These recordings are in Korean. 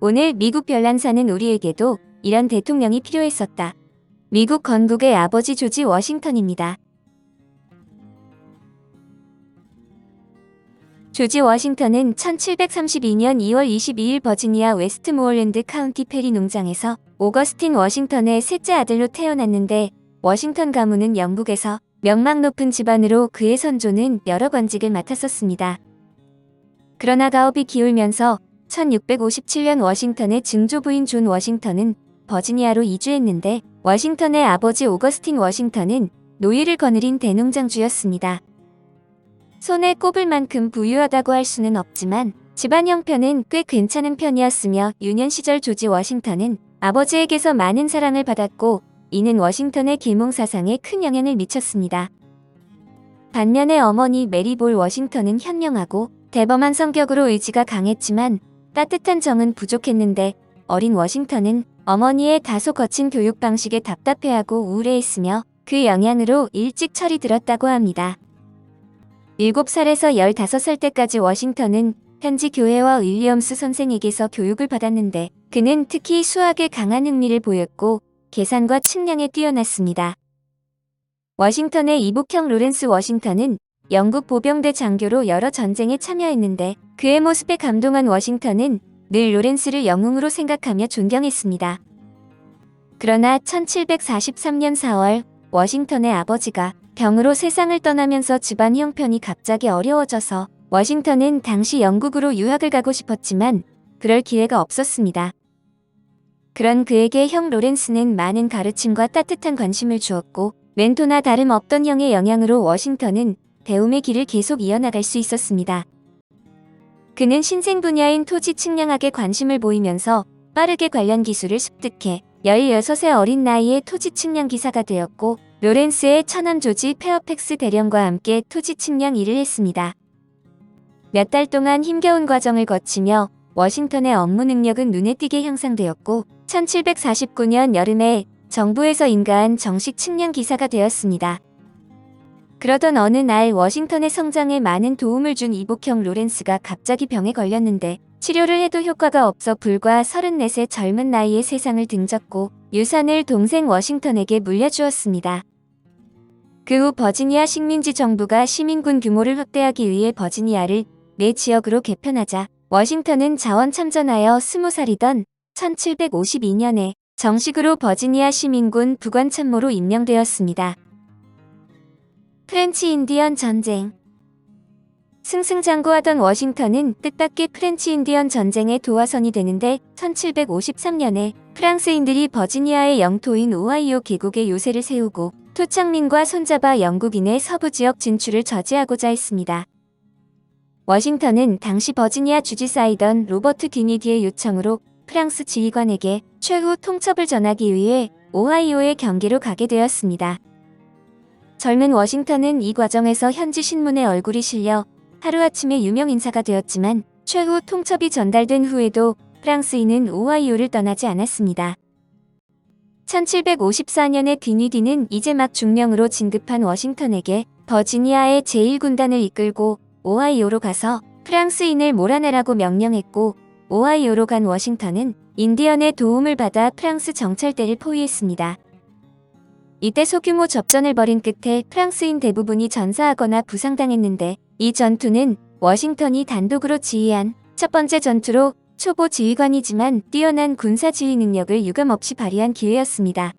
오늘 미국 별난 사는 우리에게도 이런 대통령이 필요했었다. 미국 건국의 아버지 조지 워싱턴입니다. 조지 워싱턴은 1732년 2월 22일 버지니아 웨스트모어랜드 카운티 페리 농장에서 오거스틴 워싱턴의 셋째 아들로 태어났는데, 워싱턴 가문은 영국에서 명망 높은 집안으로 그의 선조는 여러 관직을 맡았었습니다. 그러나 가업이 기울면서 1657년 워싱턴의 증조부인 존 워싱턴은 버지니아로 이주했는데, 워싱턴의 아버지 오거스틴 워싱턴은 노예를 거느린 대농장주였습니다. 손에 꼽을 만큼 부유하다고 할 수는 없지만 집안 형편은 꽤 괜찮은 편이었으며, 유년 시절 조지 워싱턴은 아버지에게서 많은 사랑을 받았고, 이는 워싱턴의 계몽 사상에 큰 영향을 미쳤습니다. 반면에 어머니 메리 볼 워싱턴은 현명하고 대범한 성격으로 의지가 강했지만 따뜻한 정은 부족했는데, 어린 워싱턴은 어머니의 다소 거친 교육 방식에 답답해하고 우울해했으며 그 영향으로 일찍 철이 들었다고 합니다. 7살에서 15살 때까지 워싱턴은 현지 교회와 윌리엄스 선생에게서 교육을 받았는데, 그는 특히 수학에 강한 흥미를 보였고 계산과 측량에 뛰어났습니다. 워싱턴의 이복형 로렌스 워싱턴은 영국 보병대 장교로 여러 전쟁에 참여했는데, 그의 모습에 감동한 워싱턴은 늘 로렌스를 영웅으로 생각하며 존경했습니다. 그러나 1743년 4월 워싱턴의 아버지가 병으로 세상을 떠나면서 집안 형편이 갑자기 어려워져서 워싱턴은 당시 영국으로 유학을 가고 싶었지만 그럴 기회가 없었습니다. 그런 그에게 형 로렌스는 많은 가르침과 따뜻한 관심을 주었고, 멘토나 다름없던 형의 영향으로 워싱턴은 배움의 길을 계속 이어나갈 수 있었습니다. 그는 신생 분야인 토지 측량학에 관심을 보이면서 빠르게 관련 기술을 습득해 16의 어린 나이에 토지 측량 기사가 되었고, 로렌스의 처남 조지 페어팩스 대령과 함께 토지 측량 일을 했습니다. 몇 달 동안 힘겨운 과정을 거치며 워싱턴의 업무 능력은 눈에 띄게 향상되었고, 1749년 여름에 정부에서 인가한 정식 측량 기사가 되었습니다. 그러던 어느 날 워싱턴의 성장에 많은 도움을 준 이복형 로렌스가 갑자기 병에 걸렸는데, 치료를 해도 효과가 없어 불과 34세 젊은 나이에 세상을 등졌고 유산을 동생 워싱턴에게 물려주었습니다. 그 후 버지니아 식민지 정부가 시민군 규모를 확대하기 위해 버지니아를 내 지역으로 개편하자 워싱턴은 자원 참전하여 20살이던 1752년에 정식으로 버지니아 시민군 부관참모로 임명되었습니다. 프렌치 인디언 전쟁. 승승장구하던 워싱턴은 뜻밖의 프렌치 인디언 전쟁의 도화선이 되는데, 1753년에 프랑스인들이 버지니아의 영토인 오하이오 계곡에 요새를 세우고 토착민과 손잡아 영국인의 서부 지역 진출을 저지하고자 했습니다. 워싱턴은 당시 버지니아 주지사이던 로버트 디니디의 요청으로 프랑스 지휘관에게 최후 통첩을 전하기 위해 오하이오의 경계로 가게 되었습니다. 젊은 워싱턴은 이 과정에서 현지 신문에 얼굴이 실려 하루아침에 유명 인사가 되었지만, 최후 통첩이 전달된 후에도 프랑스인은 오하이오를 떠나지 않았습니다. 1754년에 디니디는 이제 막 중령으로 진급한 워싱턴에게 버지니아의 제1군단을 이끌고 오하이오로 가서 프랑스인을 몰아내라고 명령했고, 오하이오로 간 워싱턴은 인디언의 도움을 받아 프랑스 정찰대를 포위했습니다. 이때 소규모 접전을 벌인 끝에 프랑스인 대부분이 전사하거나 부상당했는데, 이 전투는 워싱턴이 단독으로 지휘한 첫 번째 전투로 초보 지휘관이지만 뛰어난 군사 지휘 능력을 유감없이 발휘한 기회였습니다.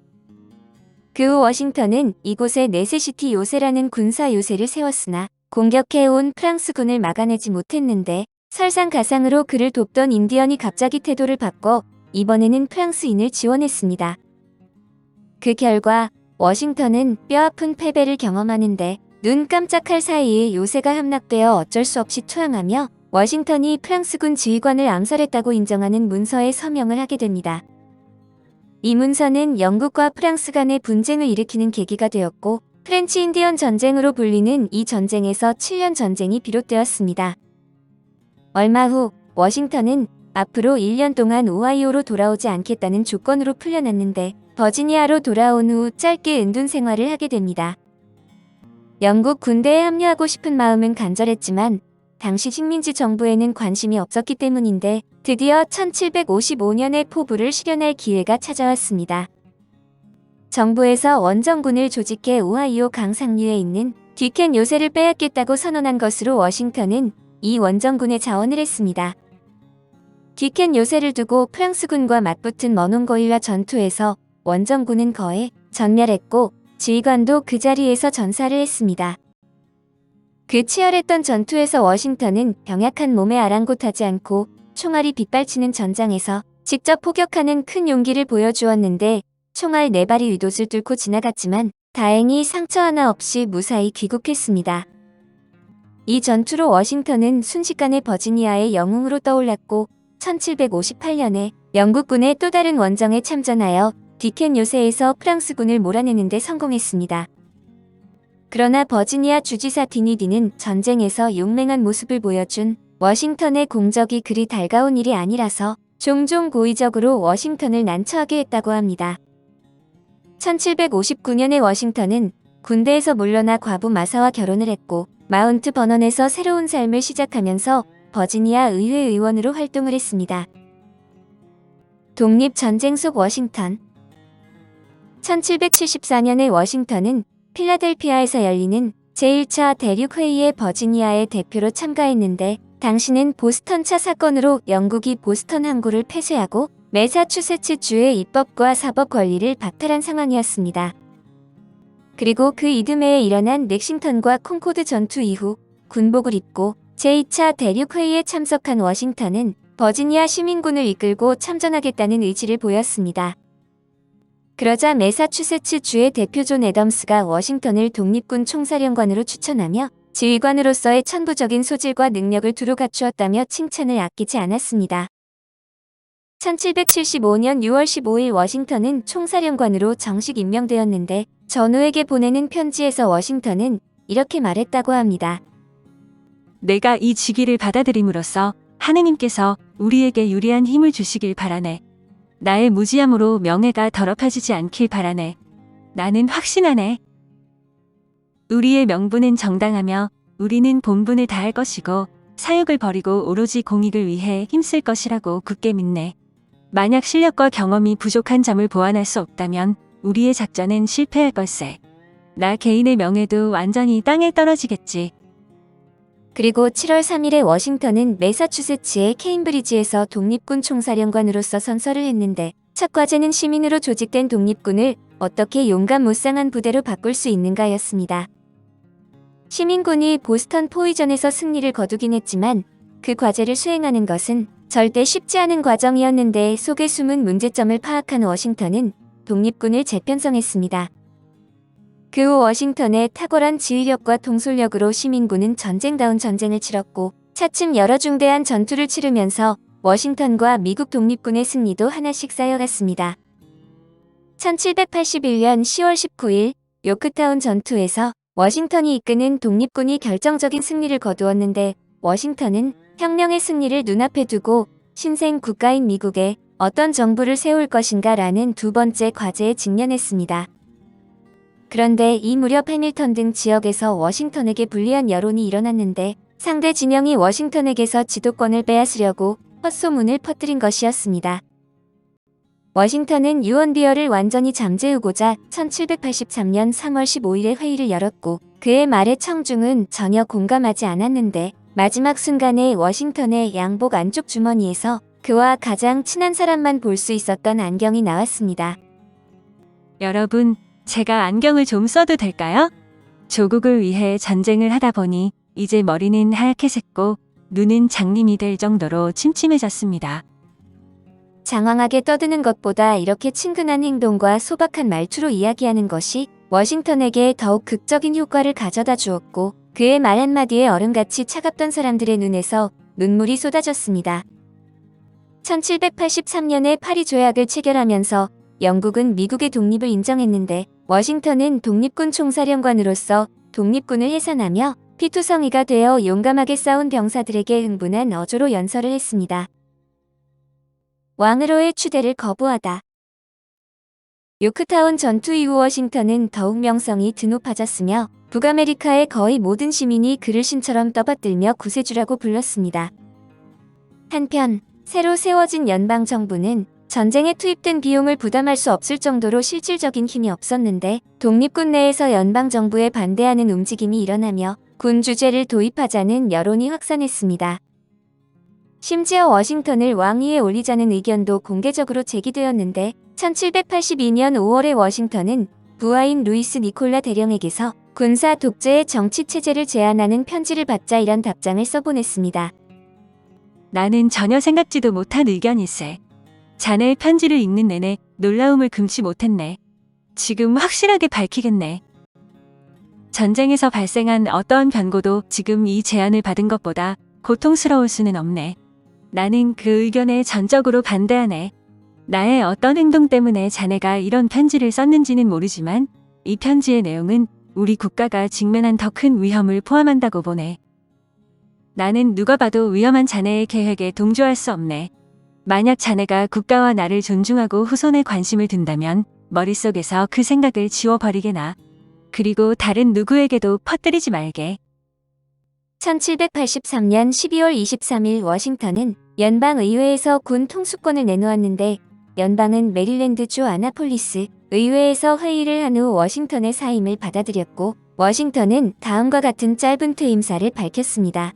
그 후 워싱턴은 이곳에 네세시티 요새라는 군사 요새를 세웠으나 공격해온 프랑스군을 막아내지 못했는데, 설상가상으로 그를 돕던 인디언이 갑자기 태도를 바꿔 이번에는 프랑스인을 지원했습니다. 그 결과 워싱턴은 뼈아픈 패배를 경험하는데, 눈 깜짝할 사이에 요새가 함락되어 어쩔 수 없이 투항하며 워싱턴이 프랑스군 지휘관을 암살했다고 인정하는 문서에 서명을 하게 됩니다. 이 문서는 영국과 프랑스 간의 분쟁을 일으키는 계기가 되었고, 프렌치 인디언 전쟁으로 불리는 이 전쟁에서 7년 전쟁이 비롯되었습니다. 얼마 후 워싱턴은 앞으로 1년 동안 오하이오로 돌아오지 않겠다는 조건으로 풀려났는데, 버지니아로 돌아온 후 짧게 은둔 생활을 하게 됩니다. 영국 군대에 합류하고 싶은 마음은 간절했지만 당시 식민지 정부에는 관심이 없었기 때문인데 드디어 1755년에 포부를 실현할 기회가 찾아왔습니다. 정부에서 원정군을 조직해 오하이오 강 상류에 있는 듀켄 요새를 빼앗겠다고 선언한 것으로 워싱턴은 이 원정군에 자원을 했습니다. 듀켄 요새를 두고 프랑스군과 맞붙은 머논거일라 전투에서 원정군은 거의 전멸했고 지휘관도 그 자리에서 전사를 했습니다. 그 치열했던 전투에서 워싱턴은 병약한 몸에 아랑곳하지 않고 총알이 빗발치는 전장에서 직접 포격하는 큰 용기를 보여주었는데 총알 4발이 위돛을 뚫고 지나갔지만 다행히 상처 하나 없이 무사히 귀국했습니다. 이 전투로 워싱턴은 순식간에 버지니아의 영웅으로 떠올랐고 1758년에 영국군의 또 다른 원정에 참전하여 듀켄 요새에서 프랑스군을 몰아내는 데 성공했습니다. 그러나 버지니아 주지사 디니디는 전쟁에서 용맹한 모습을 보여준 워싱턴의 공적이 그리 달가운 일이 아니라서 종종 고의적으로 워싱턴을 난처하게 했다고 합니다. 1759년에 워싱턴은 군대에서 물러나 과부 마사와 결혼을 했고 마운트 버넌에서 새로운 삶을 시작하면서 버지니아 의회 의원으로 활동을 했습니다. 독립전쟁 속 워싱턴 1774년에 워싱턴은 필라델피아에서 열리는 제1차 대륙회의에 버지니아의 대표로 참가했는데 당시는 보스턴차 사건으로 영국이 보스턴 항구를 폐쇄하고 매사추세츠 주의 입법과 사법 권리를 박탈한 상황이었습니다. 그리고 그 이듬해에 일어난 렉싱턴과 콩코드 전투 이후 군복을 입고 제2차 대륙회의에 참석한 워싱턴은 버지니아 시민군을 이끌고 참전하겠다는 의지를 보였습니다. 그러자 매사추세츠 주의 대표 존 애덤스가 워싱턴을 독립군 총사령관으로 추천하며 지휘관으로서의 천부적인 소질과 능력을 두루 갖추었다며 칭찬을 아끼지 않았습니다. 1775년 6월 15일 워싱턴은 총사령관으로 정식 임명되었는데 전우에게 보내는 편지에서 워싱턴은 이렇게 말했다고 합니다. 내가 이 직위를 받아들임으로써 하느님께서 우리에게 유리한 힘을 주시길 바라네. 나의 무지함으로 명예가 더럽혀지지 않길 바라네. 나는 확신하네. 우리의 명분은 정당하며 우리는 본분을 다할 것이고 사욕을 버리고 오로지 공익을 위해 힘쓸 것이라고 굳게 믿네. 만약 실력과 경험이 부족한 점을 보완할 수 없다면 우리의 작전은 실패할 걸세. 나 개인의 명예도 완전히 땅에 떨어지겠지. 그리고 7월 3일에 워싱턴은 매사추세츠의 케임브리지에서 독립군 총사령관으로서 선서를 했는데 첫 과제는 시민으로 조직된 독립군을 어떻게 용감무쌍한 부대로 바꿀 수 있는가였습니다. 시민군이 보스턴 포위전에서 승리를 거두긴 했지만 그 과제를 수행하는 것은 절대 쉽지 않은 과정이었는데 속에 숨은 문제점을 파악한 워싱턴은 독립군을 재편성했습니다. 그 후 워싱턴의 탁월한 지휘력과 통솔력으로 시민군은 전쟁다운 전쟁을 치렀고 차츰 여러 중대한 전투를 치르면서 워싱턴과 미국 독립군의 승리도 하나씩 쌓여갔습니다. 1781년 10월 19일 요크타운 전투에서 워싱턴이 이끄는 독립군이 결정적인 승리를 거두었는데 워싱턴은 혁명의 승리를 눈앞에 두고 신생 국가인 미국에 어떤 정부를 세울 것인가 라는 두 번째 과제에 직면했습니다. 그런데 이 무렵 해밀턴 등 지역에서 워싱턴에게 불리한 여론이 일어났는데 상대 진영이 워싱턴에게서 지도권을 빼앗으려고 헛소문을 퍼뜨린 것이었습니다. 워싱턴은 유언비어를 완전히 잠재우고자 1783년 3월 15일에 회의를 열었고 그의 말에 청중은 전혀 공감하지 않았는데 마지막 순간에 워싱턴의 양복 안쪽 주머니에서 그와 가장 친한 사람만 볼 수 있었던 안경이 나왔습니다. 여러분, 제가 안경을 좀 써도 될까요? 조국을 위해 전쟁을 하다 보니 이제 머리는 하얗게 샜고 눈은 장님이 될 정도로 침침해졌습니다. 장황하게 떠드는 것보다 이렇게 친근한 행동과 소박한 말투로 이야기하는 것이 워싱턴에게 더욱 극적인 효과를 가져다 주었고 그의 말 한마디에 얼음같이 차갑던 사람들의 눈에서 눈물이 쏟아졌습니다. 1783년에 파리 조약을 체결하면서 영국은 미국의 독립을 인정했는데 워싱턴은 독립군 총사령관으로서 독립군을 해산하며 피투성이가 되어 용감하게 싸운 병사들에게 흥분한 어조로 연설을 했습니다. 왕으로의 추대를 거부하다. 요크타운 전투 이후 워싱턴은 더욱 명성이 드높아졌으며 북아메리카의 거의 모든 시민이 그를 신처럼 떠받들며 구세주라고 불렀습니다. 한편 새로 세워진 연방정부는 전쟁에 투입된 비용을 부담할 수 없을 정도로 실질적인 힘이 없었는데 독립군 내에서 연방정부에 반대하는 움직임이 일어나며 군 주제를 도입하자는 여론이 확산했습니다. 심지어 워싱턴을 왕위에 올리자는 의견도 공개적으로 제기되었는데 1782년 5월에 워싱턴은 부하인 루이스 니콜라 대령에게서 군사 독재의 정치 체제를 제안하는 편지를 받자 이런 답장을 써보냈습니다. 나는 전혀 생각지도 못한 의견일세. 자네의 편지를 읽는 내내 놀라움을 금치 못했네. 지금 확실하게 밝히겠네. 전쟁에서 발생한 어떠한 변고도 지금 이 제안을 받은 것보다 고통스러울 수는 없네. 나는 그 의견에 전적으로 반대하네. 나의 어떤 행동 때문에 자네가 이런 편지를 썼는지는 모르지만 이 편지의 내용은 우리 국가가 직면한 더 큰 위험을 포함한다고 보네. 나는 누가 봐도 위험한 자네의 계획에 동조할 수 없네. 만약 자네가 국가와 나를 존중하고 후손에 관심을 둔다면 머릿속에서 그 생각을 지워버리게나. 그리고 다른 누구에게도 퍼뜨리지 말게. 1783년 12월 23일 워싱턴은 연방의회에서 군 통수권을 내놓았는데 연방은 메릴랜드주 아나폴리스 의회에서 회의를 한 후 워싱턴의 사임을 받아들였고 워싱턴은 다음과 같은 짧은 퇴임사를 밝혔습니다.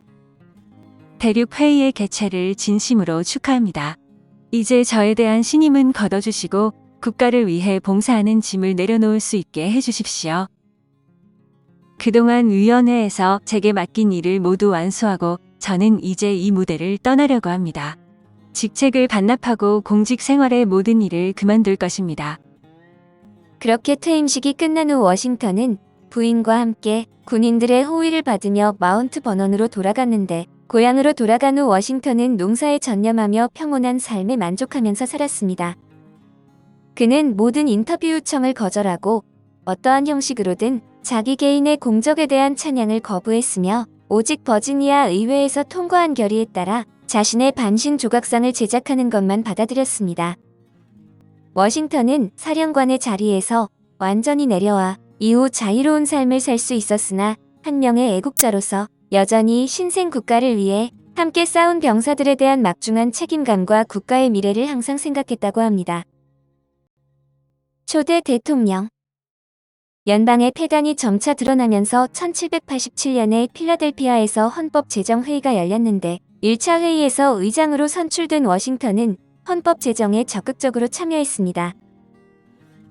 대륙 회의의 개최를 진심으로 축하합니다. 이제 저에 대한 신임은 거둬주시고 국가를 위해 봉사하는 짐을 내려놓을 수 있게 해주십시오. 그동안 위원회에서 제게 맡긴 일을 모두 완수하고 저는 이제 이 무대를 떠나려고 합니다. 직책을 반납하고 공직 생활의 모든 일을 그만둘 것입니다. 그렇게 퇴임식이 끝난 후 워싱턴은 부인과 함께 군인들의 호의를 받으며 마운트 버넌으로 돌아갔는데 고향으로 돌아간 후 워싱턴은 농사에 전념하며 평온한 삶에 만족하면서 살았습니다. 그는 모든 인터뷰 요청을 거절하고 어떠한 형식으로든 자기 개인의 공적에 대한 찬양을 거부했으며 오직 버지니아 의회에서 통과한 결의에 따라 자신의 반신 조각상을 제작하는 것만 받아들였습니다. 워싱턴은 사령관의 자리에서 완전히 내려와 이후 자유로운 삶을 살 수 있었으나 한 명의 애국자로서 여전히 신생 국가를 위해 함께 싸운 병사들에 대한 막중한 책임감과 국가의 미래를 항상 생각했다고 합니다. 초대 대통령 연방의 폐단이 점차 드러나면서 1787년에 필라델피아에서 헌법제정회의가 열렸는데 1차 회의에서 의장으로 선출된 워싱턴은 헌법 제정에 적극적으로 참여했습니다.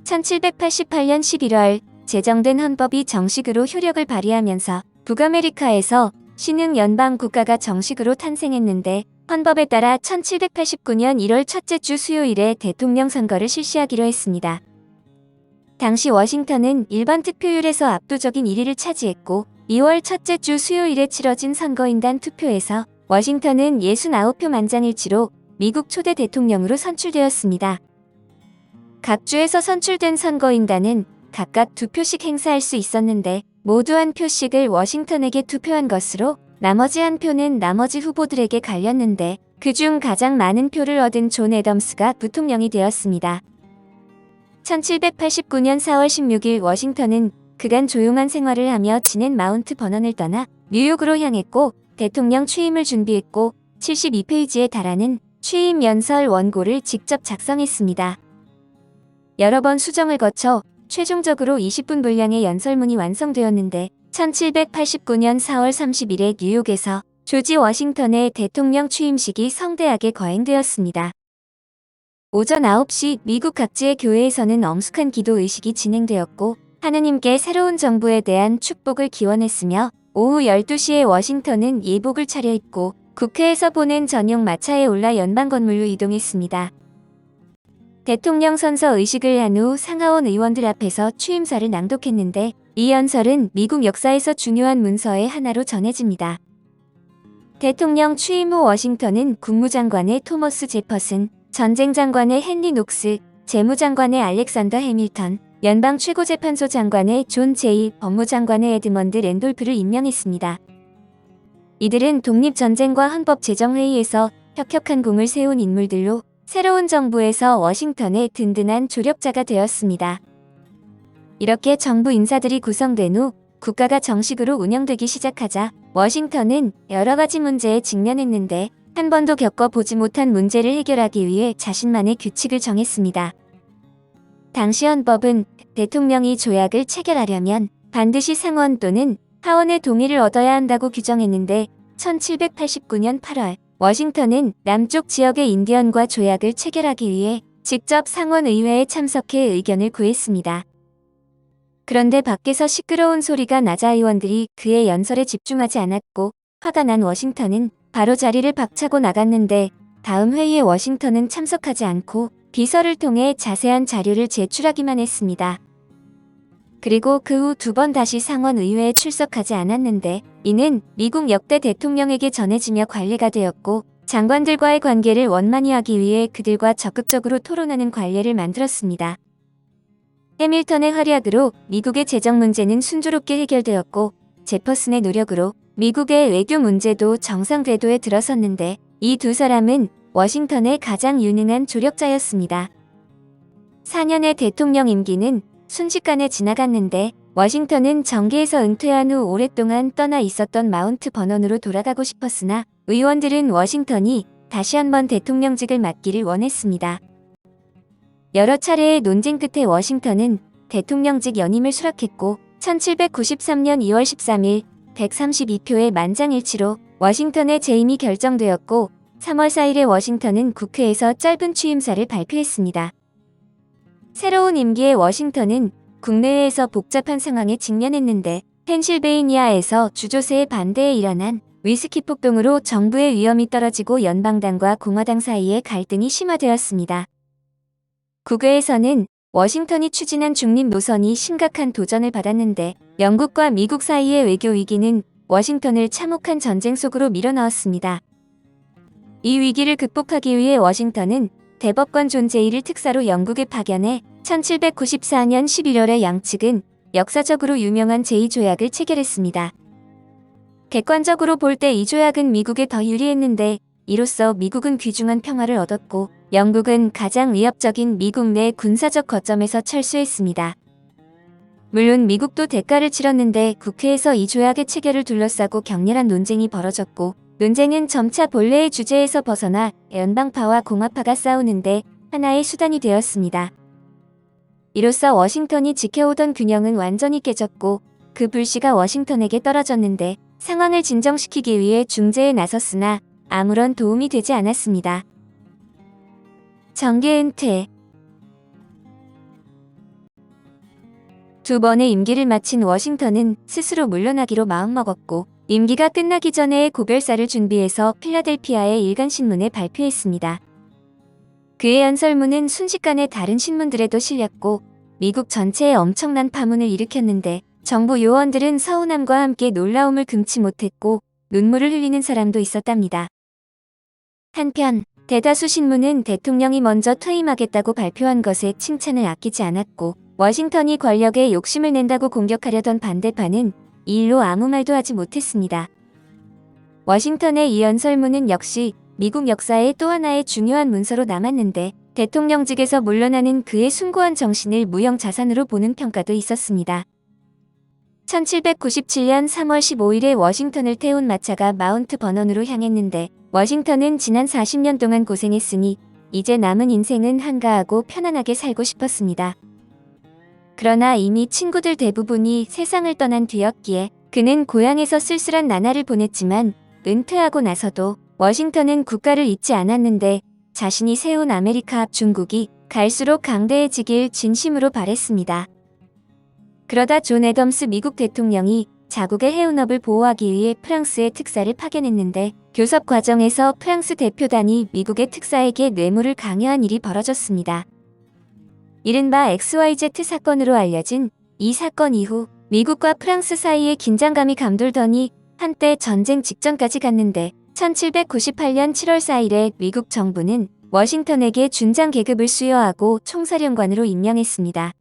1788년 11월 제정된 헌법이 정식으로 효력을 발휘하면서 북아메리카에서 신흥 연방 국가가 정식으로 탄생했는데 헌법에 따라 1789년 1월 첫째 주 수요일에 대통령 선거를 실시하기로 했습니다. 당시 워싱턴은 일반 투표율에서 압도적인 1위를 차지했고 2월 첫째 주 수요일에 치러진 선거인단 투표에서 워싱턴은 69표 만장일치로 미국 초대 대통령으로 선출되었습니다. 각 주에서 선출된 선거인단은 각각 2표씩 행사할 수 있었는데 모두 1표씩을 워싱턴에게 투표한 것으로 나머지 1표는 나머지 후보들에게 갈렸는데 그중 가장 많은 표를 얻은 존 애덤스가 부통령이 되었습니다. 1789년 4월 16일 워싱턴은 그간 조용한 생활을 하며 지낸 마운트 버넌을 떠나 뉴욕으로 향했고 대통령 취임을 준비했고 72페이지에 달하는 취임 연설 원고를 직접 작성했습니다. 여러 번 수정을 거쳐 최종적으로 20분 분량의 연설문이 완성되었는데 1789년 4월 30일에 뉴욕에서 조지 워싱턴의 대통령 취임식이 성대하게 거행되었습니다. 오전 9시 미국 각지의 교회에서는 엄숙한 기도 의식이 진행되었고 하느님께 새로운 정부에 대한 축복을 기원했으며 오후 12시에 워싱턴은 예복을 차려입고 국회에서 보낸 전용 마차에 올라 연방 건물로 이동했습니다. 대통령 선서 의식을 한 후 상하원 의원들 앞에서 취임사를 낭독했는데 이 연설은 미국 역사에서 중요한 문서의 하나로 전해집니다. 대통령 취임 후 워싱턴은 국무장관의 토머스 제퍼슨, 전쟁장관의 헨리 녹스, 재무장관의 알렉산더 해밀턴, 연방 최고재판소 장관의 존 제이, 법무장관의 에드먼드 랜돌프를 임명했습니다. 이들은 독립전쟁과 헌법제정회의에서 혁혁한 공을 세운 인물들로 새로운 정부에서 워싱턴의 든든한 조력자가 되었습니다. 이렇게 정부 인사들이 구성된 후 국가가 정식으로 운영되기 시작하자 워싱턴은 여러 가지 문제에 직면했는데 한 번도 겪어보지 못한 문제를 해결하기 위해 자신만의 규칙을 정했습니다. 당시 헌법은 대통령이 조약을 체결하려면 반드시 상원 또는 하원의 동의를 얻어야 한다고 규정했는데 1789년 8월 워싱턴은 남쪽 지역의 인디언과 조약을 체결하기 위해 직접 상원 의회에 참석해 의견을 구했습니다. 그런데 밖에서 시끄러운 소리가 나자 의원들이 그의 연설에 집중하지 않았고 화가 난 워싱턴은 바로 자리를 박차고 나갔는데 다음 회의에 워싱턴은 참석하지 않고 비서를 통해 자세한 자료를 제출하기만 했습니다. 그리고 그 후 2번 다시 상원 의회에 출석하지 않았는데 이는 미국 역대 대통령에게 전해지며 관례가 되었고 장관들과의 관계를 원만히 하기 위해 그들과 적극적으로 토론하는 관례를 만들었습니다. 해밀턴의 활약으로 미국의 재정 문제는 순조롭게 해결되었고 제퍼슨의 노력으로 미국의 외교 문제도 정상 궤도에 들어섰는데 이 두 사람은 워싱턴의 가장 유능한 조력자였습니다. 4년의 대통령 임기는 순식간에 지나갔는데 워싱턴은 정계에서 은퇴한 후 오랫동안 떠나 있었던 마운트 버넌으로 돌아가고 싶었으나 의원들은 워싱턴이 다시 한번 대통령직을 맡기를 원했습니다. 여러 차례의 논쟁 끝에 워싱턴은 대통령직 연임을 수락했고 1793년 2월 13일 132표의 만장일치로 워싱턴의 재임이 결정되었고 3월 4일에 워싱턴은 국회에서 짧은 취임사를 발표했습니다. 새로운 임기의 워싱턴은 국내외에서 복잡한 상황에 직면했는데 펜실베이니아에서 주조세의 반대에 일어난 위스키 폭동으로 정부의 위험이 떨어지고 연방당과 공화당 사이의 갈등이 심화되었습니다. 국외에서는 워싱턴이 추진한 중립 노선이 심각한 도전을 받았는데 영국과 미국 사이의 외교 위기는 워싱턴을 참혹한 전쟁 속으로 밀어넣었습니다. 이 위기를 극복하기 위해 워싱턴은 대법관 존 제이를 특사로 영국에 파견해 1794년 11월에 양측은 역사적으로 유명한 제이 조약을 체결했습니다. 객관적으로 볼 때 이 조약은 미국에 더 유리했는데 이로써 미국은 귀중한 평화를 얻었고 영국은 가장 위협적인 미국 내 군사적 거점에서 철수했습니다. 물론 미국도 대가를 치렀는데 국회에서 이 조약의 체결을 둘러싸고 격렬한 논쟁이 벌어졌고 논쟁은 점차 본래의 주제에서 벗어나 연방파와 공화파가 싸우는데 하나의 수단이 되었습니다. 이로써 워싱턴이 지켜오던 균형은 완전히 깨졌고 그 불씨가 워싱턴에게 떨어졌는데 상황을 진정시키기 위해 중재에 나섰으나 아무런 도움이 되지 않았습니다. 정계 은퇴. 2번의 임기를 마친 워싱턴은 스스로 물러나기로 마음먹었고 임기가 끝나기 전에 고별사를 준비해서 필라델피아의 일간신문에 발표했습니다. 그의 연설문은 순식간에 다른 신문들에도 실렸고 미국 전체에 엄청난 파문을 일으켰는데 정부 요원들은 서운함과 함께 놀라움을 금치 못했고 눈물을 흘리는 사람도 있었답니다. 한편 대다수 신문은 대통령이 먼저 퇴임하겠다고 발표한 것에 칭찬을 아끼지 않았고 워싱턴이 권력에 욕심을 낸다고 공격하려던 반대파는 이 일로 아무 말도 하지 못했습니다. 워싱턴의 이 연설문은 역시 미국 역사의 또 하나의 중요한 문서로 남았는데 대통령직에서 물러나는 그의 숭고한 정신을 무형자산으로 보는 평가도 있었습니다. 1797년 3월 15일에 워싱턴을 태운 마차가 마운트 버넌으로 향했는데 워싱턴은 지난 40년 동안 고생했으니 이제 남은 인생은 한가하고 편안하게 살고 싶었습니다. 그러나 이미 친구들 대부분이 세상을 떠난 뒤였기에 그는 고향에서 쓸쓸한 나날을 보냈지만 은퇴하고 나서도 워싱턴은 국가를 잊지 않았는데 자신이 세운 아메리카 앞 중국이 갈수록 강대해지길 진심으로 바랬습니다. 그러다 존 애덤스 미국 대통령이 자국의 해운업을 보호하기 위해 프랑스의 특사를 파견했는데 교섭 과정에서 프랑스 대표단이 미국의 특사에게 뇌물을 강요한 일이 벌어졌습니다. 이른바 XYZ 사건으로 알려진 이 사건 이후 미국과 프랑스 사이에 긴장감이 감돌더니 한때 전쟁 직전까지 갔는데 1798년 7월 4일에 미국 정부는 워싱턴에게 준장 계급을 수여하고 총사령관으로 임명했습니다.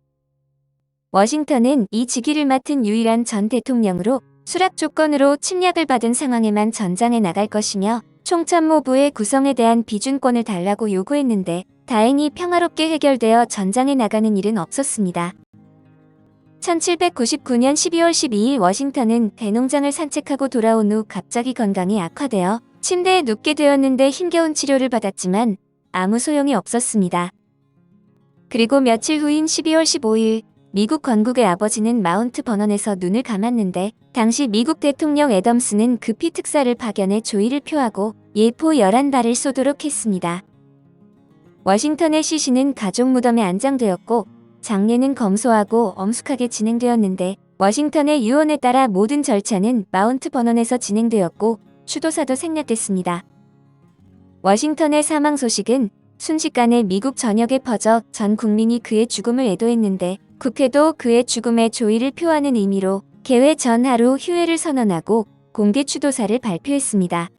워싱턴은 이 직위를 맡은 유일한 전 대통령으로 수락 조건으로 침략을 받은 상황에만 전장에 나갈 것이며 총참모부의 구성에 대한 비준권을 달라고 요구했는데 다행히 평화롭게 해결되어 전장에 나가는 일은 없었습니다. 1799년 12월 12일 워싱턴은 대농장을 산책하고 돌아온 후 갑자기 건강이 악화되어 침대에 눕게 되었는데 힘겨운 치료를 받았지만 아무 소용이 없었습니다. 그리고 며칠 후인 12월 15일 미국 건국의 아버지는 마운트 버넌에서 눈을 감았는데 당시 미국 대통령 애덤스는 급히 특사를 파견해 조의를 표하고 예포 11발을 쏘도록 했습니다. 워싱턴의 시신은 가족 무덤에 안장되었고 장례는 검소하고 엄숙하게 진행되었는데 워싱턴의 유언에 따라 모든 절차는 마운트 버넌에서 진행되었고 추도사도 생략됐습니다. 워싱턴의 사망 소식은 순식간에 미국 전역에 퍼져 전 국민이 그의 죽음을 애도했는데 국회도 그의 죽음에 조의를 표하는 의미로 개회 전 하루 휴회를 선언하고 공개 추도사를 발표했습니다.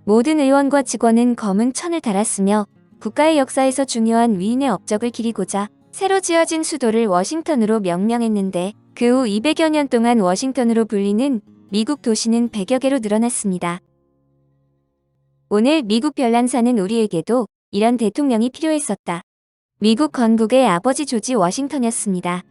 모든 의원과 직원은 검은 천을 달았으며 국가의 역사에서 중요한 위인의 업적을 기리고자 새로 지어진 수도를 워싱턴으로 명명했는데 그 후 200여 년 동안 워싱턴으로 불리는 미국 도시는 100여 개로 늘어났습니다. 오늘 미국 별난 사는 우리에게도 이런 대통령이 필요했었다. 미국 건국의 아버지 조지 워싱턴이었습니다.